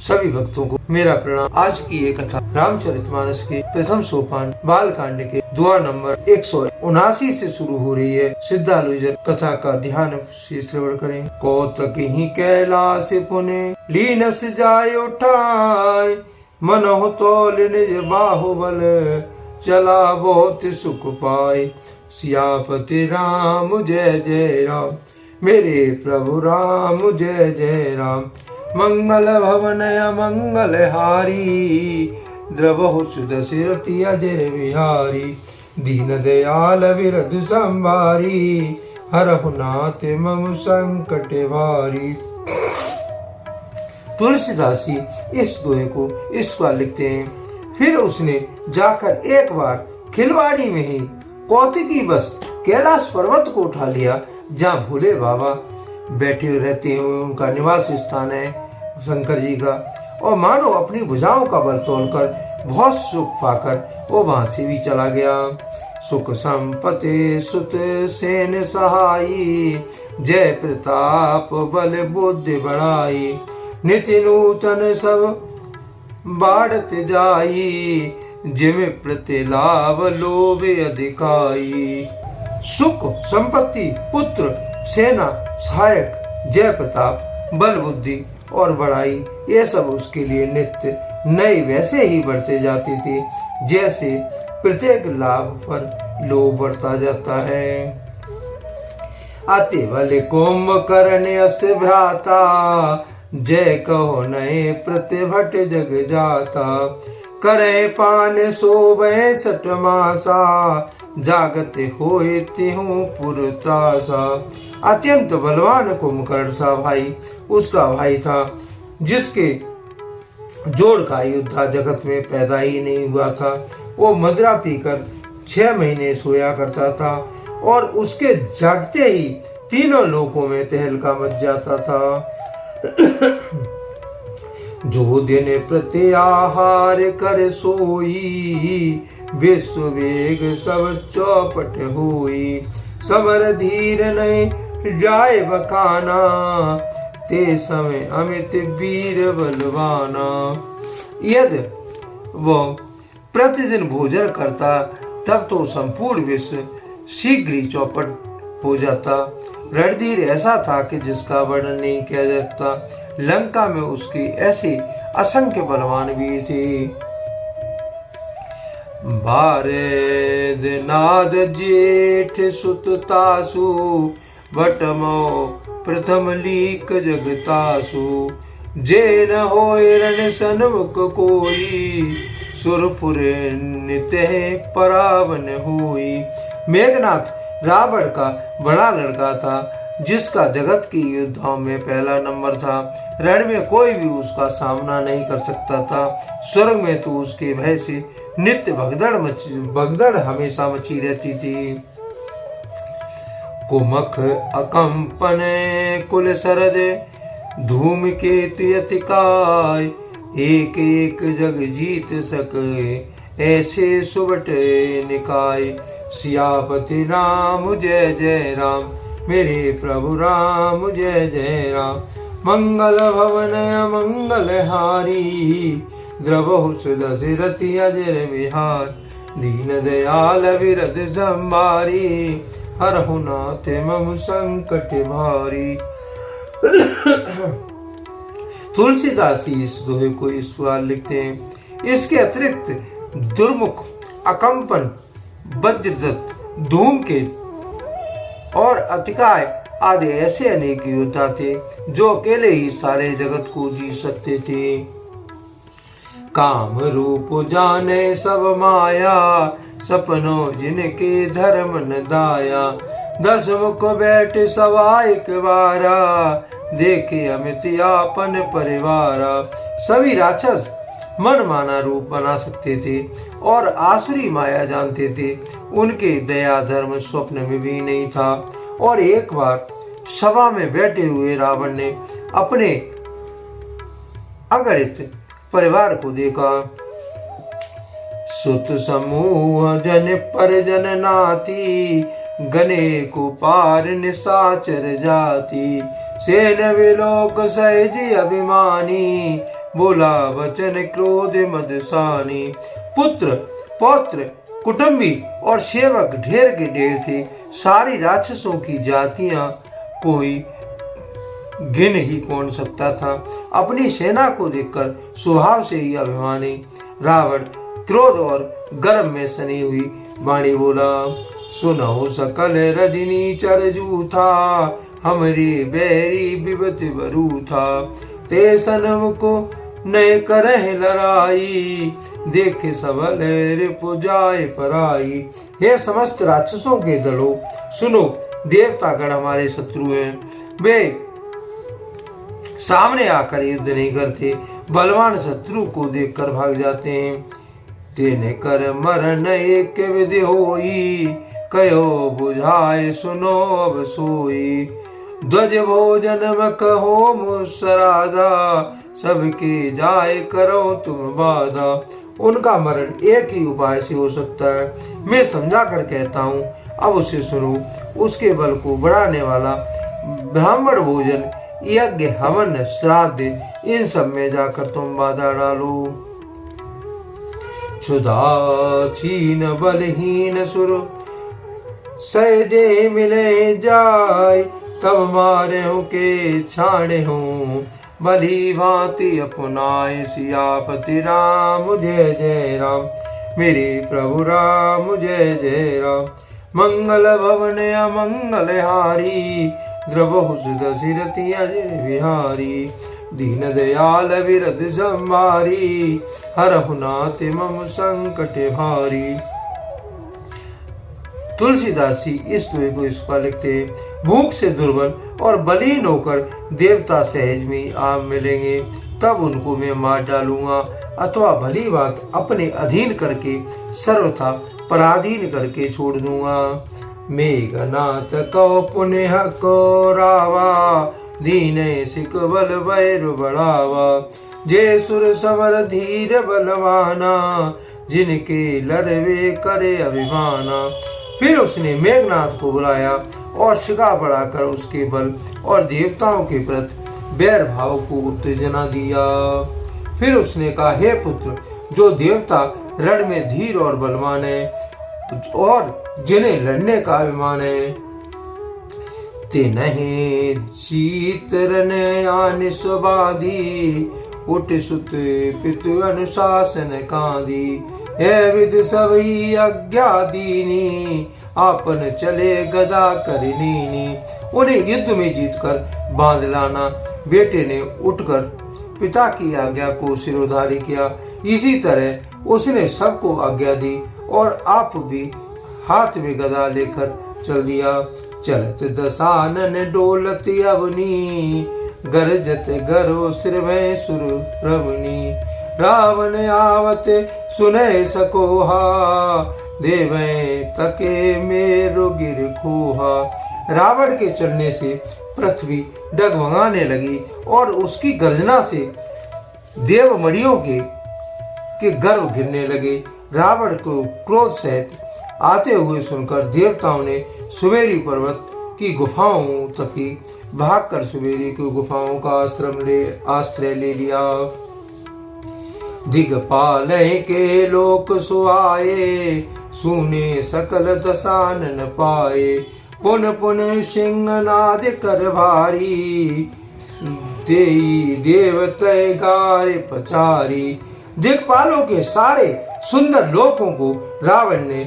सभी भक्तों को मेरा प्रणाम। आज की ये कथा रामचरितमानस के प्रथम सोपान बालकांड के दुआ नंबर 179 से शुरू हो रही है। श्रद्धालु जन कथा का ध्यान से श्रवण करें। कौतक ही कैलाश पुने लीनस जाय उठाय, मनोह तोल निज बाहुबल चला बहुत सुख पाए। सियापति राम जय जय राम, मेरे प्रभु राम जय जय राम। मंगल भवन मंगल हारी, द्रवहु सुदशरथि अजर बिहारी। दीन दयाल विरध संभारी, हरहु नाथ मम संकट भारी। तुलसीदास जी इस दोहे को इस बार लिखते हैं। फिर उसने जाकर एक बार खिलवाड़ी में ही कौतिकी बस कैलाश पर्वत को उठा लिया, जहाँ भोले बाबा बैठे रहते हैं। उनका निवास स्थान है शंकर जी का। और मानो अपनी भुजाओं का बल तोड़कर बहुत सुख पाकर वो वहां से भी चला गया। सुख संपत्ति सुत सेन सहाई, जय प्रताप बल बुद्धि बढ़ाई। नित्य नूतन सब बाढ़त जाई, जिम प्रति लाभ लोभ अधिकाई। सुख संपत्ति पुत्र सेना सहायक जय प्रताप बल बुद्धि और बड़ाई, ये सब उसके लिए नित्य नए वैसे ही बढ़ते जाते थे जैसे प्रत्येक लाभ पर लोभ बढ़ता जाता है। आते वाले कुंभकर्ण अस भ्राता, जय कहो नए प्रतिभट जग जाता। करे पान सोवे सठ मासा, जागते होए तिहु पुरत्रासा। अत्यंत बलवान कुंभकर्ण सा भाई उसका भाई था, जिसके जोड़ का युद्ध जगत में पैदा ही नहीं हुआ था। वो मदिरा पीकर 6 महीने सोया करता था और उसके जागते ही तीनों लोकों में तहलका मच जाता था। जो दिन प्रति आहार कर सोई, विश्व वेग सब चौपट हुई। समर धीर नहीं जाए बकाना, ते समय अमित वीर बलवाना। यदि वो प्रतिदिन भोजन करता तब तो संपूर्ण विश्व शीघ्र ही चौपट हो जाता। रणधीर ऐसा था कि जिसका वर्णन नहीं किया जा सकता। लंका में उसकी ऐसी असंख्य बलवान वीर थे। बारेद नाद जेठ सुत तासु, बटमो प्रथम लीक जगतासु। जे न होए रण सन्मुख कोई, सुरपुर नित्य परावन हुई। मेघनाथ रावण का बड़ा लड़का था, जिसका जगत की युद्धों में पहला नंबर था। रण में कोई भी उसका सामना नहीं कर सकता था। स्वर्ग में तो उसके भय से नित्य भगदड़ हमेशा मची रहती थी। कुमख अकंपन कुल सरद, धूम केतु अतिकाय। एक एक जग जीत सके, ऐसे सुबट निकाय। सियापति राम जय जय राम, मेरे प्रभु राम जय जय राम। मंगल भवन मंगल हारी, द्रवहु सुदशरथि अजर बिहार। दीन दयाल विरध संभारी, हरहु नाथ मम संकट भारी। तुलसीदास जी इस दोहे को इस प्रकार लिखते हैं। इसके अतिरिक्त दुर्मुख अकंपन वज्रदत्त धूमकेतु और अतिकाय आदि ऐसे अनेक योद्धा थे जो अकेले ही सारे जगत को जीत सकते थे। काम रूप जाने सब माया, सपनों जिनके धर्म न दाया। 10 मुख बैठ सवा एक बारा, देखे अमित यापन परिवारा। सभी राक्षस मन माना रूप बना सकते थे और आसुरी माया जानते थे। उनके दया धर्म स्वप्न में भी नहीं था। और एक बार सभा में बैठे हुए रावण ने अपने अगणित परिवार को देखा। सुत समूह जन परिजन नाती, गने को पार निशाचर जाति। सेन विलोक सहज अभिमानी, बोला वचन क्रोध मदसानी। पुत्र पौत्र कुटुंबी और सेवक ढेर के ढेर थे। सारी राक्षसों की जातियां कोई गिन ही कौन सकता था। अपनी सेना को देखकर स्वभाव से ही अभिमानी रावण क्रोध और गर्व में सनी हुई वाणी बोला, सुनो सकल रजनी चरजू था, हमरे बैरी विपत बरू था। ते सनम को नए करह लड़ाई, देखे सबल रिपु जाए पराई। हे समस्त राक्षसों के दलों, सुनो, देवता गण हमारे शत्रु हैं। वे सामने आकर युद्ध नहीं करते, बलवान शत्रु को देखकर भाग जाते हैं। तेने कर मरण एक विधि होई, कहो बुझाए सुनो अब सोई। ध्वज भोजन में कहो मुसराधा, सबके जाए करो तुम बाधा। उनका मरण एक ही उपाय से हो सकता है, मैं समझा कर कहता हूँ, अब उसे सुनो। उसके बल को बढ़ाने वाला ब्राह्मण भोजन, यज्ञ, हवन, श्राद्ध, इन सब में जाकर तुम बाधा डालो। क्षुधा छीन बलहीन सुर, सहजे मिले जाय, तब मारे के छाड़े हूँ। भली भांति अपनाए सियापति राम, जय जय राम। मेरे प्रभु राम, जय जय राम। मंगल भवन अमंगल हारी, द्रवहु दशरथि अजर बिहारी। दीन दयाल विरद संभारी, हरहु नाथ मम संकट भारी। तुलसीदास जी इस दोहे को इस पर लिखते हैं, भूख से दुर्बल और बलीन होकर देवता सहज में आ मिलेंगे, तब उनको मैं मार डालूंगा, अथवा भली बात अपने अधीन करके सर्वथा पराधीन करके छोड़ दूंगा। मेघनाथ को पुण्य को रावा, दीने सिख बल बैर बढ़ावा। जे सुर समर धीर बलवाना, जिनके लड़वे करे अभिमाना। फिर उसने मेघनाथ को बुलाया और शिखा बढ़ाकर उसके बल और देवताओं के प्रति बैर भाव को उत्तेजना दिया। फिर उसने कहा, हे पुत्र, जो देवता रण में धीर और बलवान है और जिन्हें लड़ने का अभिमान है, ते नहीं जीत रन आन सुबादी, उठ सुत पितु अनुशासन कांदी। है विद सभी आज्ञा दीनी, आपन चले गदा करनीनी। उन्हें युद्ध में जीतकर बांध लाना। बेटे ने उठकर पिता की आज्ञा को सिरोधारी किया। इसी तरह उसने सबको आज्ञा दी और आप भी हाथ में गदा लेकर चल दिया। चलत दसानन डोलत अवनी, गरजत गरो सिर में सुर रमनी। रावण आवत सुने सकोहा, देवे तके मेरो गिर खोहा। रावण के चलने से पृथ्वी डगमगाने लगी और उसकी गर्जना से देवमणियों के गर्व गिरने लगे। रावण को क्रोध सहित आते हुए सुनकर देवताओं ने सुमेरी पर्वत की गुफाओं तक ही भागकर सुमेरी की गुफाओं का आश्रय ले लिया। दिगपाल के लोक सुआए, सुने सकल दसानन पाए। पुन पुन सिंहनाद कर भारी, देई देवतय गारे पचारी। दिक्पालों के सारे सुंदर लोकों को रावण ने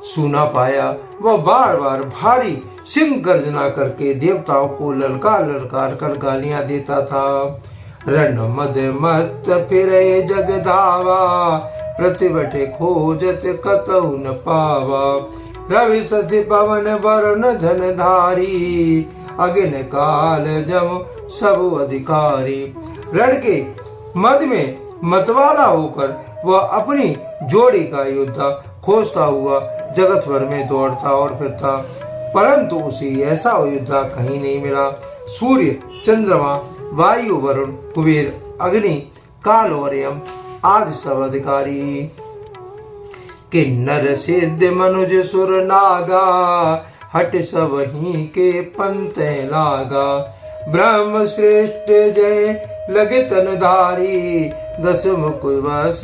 सुना पाया। वह बार बार भारी सिंह गर्जना करके देवताओं को ललकार ललकार कर गालियां देता था। रण मद मत फिरे जगधावा, प्रतिबटे खोजत कतहु न पावा। रवि शशि पवन वरुण धन धारी, अगिन काल जम सब अधिकारी। रण के मद में मतवाला होकर वह अपनी जोड़ी का योद्धा खोजता हुआ जगत भर में दौड़ता और फिरता, परंतु उसे ऐसा योद्धा कहीं नहीं मिला। सूर्य, चंद्रमा, वायु, वरुण, कुबेर, अग्नि, काल और यम आदि सब अधिकारी। किन्नर सिद्ध मनुज सुर नागा, हट सब ही के पंथ लागा। ब्रह्म श्रेष्ठ जय लगे तनधारी, 10 मुकुट बस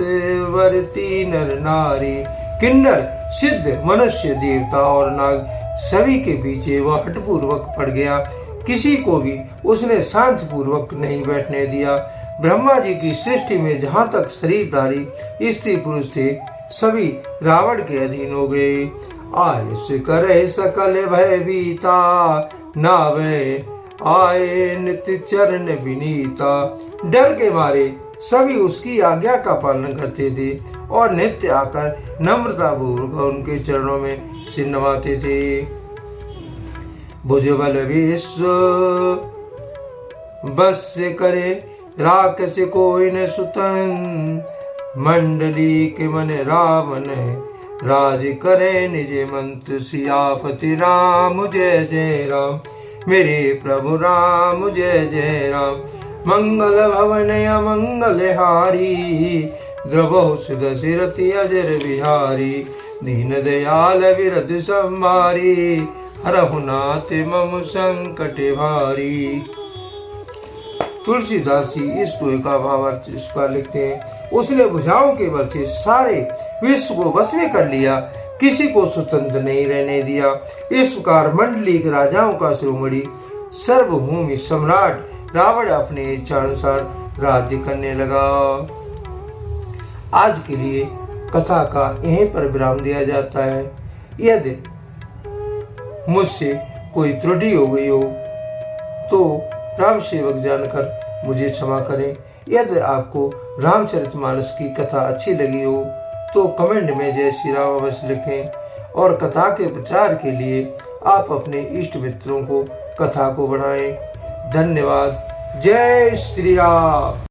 वरती नर नारी। किन्नर, सिद्ध, मनुष्य, देवता और नाग सभी के पीछे वह हठपूर्वक पड़ गया। किसी को भी उसने शांत पूर्वक नहीं बैठने दिया। ब्रह्मा जी की सृष्टि में जहाँ तक शरीरधारी स्त्री पुरुष थे, सभी रावण के अधीन हो गए। आयुष करे सकल भयभीता, नावे आए नित्य चरण विनीता। डर के मारे सभी उसकी आज्ञा का पालन करते थे और नित्य आकर नम्रता पूर्वक उनके चरणों में सिर नवाते थे। भुजबल विश्व बस करे, राक्षस कोई न सुतन। मंडली के मन रावण, राज करे निज मंत्र। सियापति राम जय जय राम, मेरे प्रभु राम जय जय राम। मंगल भवन अमंगल हारी, द्रवहु सुदशरथि अजर बिहारी। दीन दयाल विरध संभारी, हरहु नाथ मम संकट भारी। तुलसीदास जी इस दोहे का भावार्थ इस पर लिखते हैं, उसने भुजाओं के बल से सारे विश्व को वश में कर लिया, किसी को स्वतंत्र नहीं रहने दिया। इस प्रकार मंडली के राजाओं का शिरोमणि सर्वभूमि सम्राट रावण अपने इच्छानुसार राज्य करने लगा। आज के लिए कथा का यहीं पर विराम दिया जाता है। यदि मुझसे कोई त्रुटि हो गई हो तो राम सेवक जानकर मुझे क्षमा करें। यदि आपको रामचरितमानस की कथा अच्छी लगी हो तो कमेंट में जय श्री राम अवश्य लिखें और कथा के प्रचार के लिए आप अपने इष्ट मित्रों को कथा को बढ़ाएं। धन्यवाद। जय श्री राम।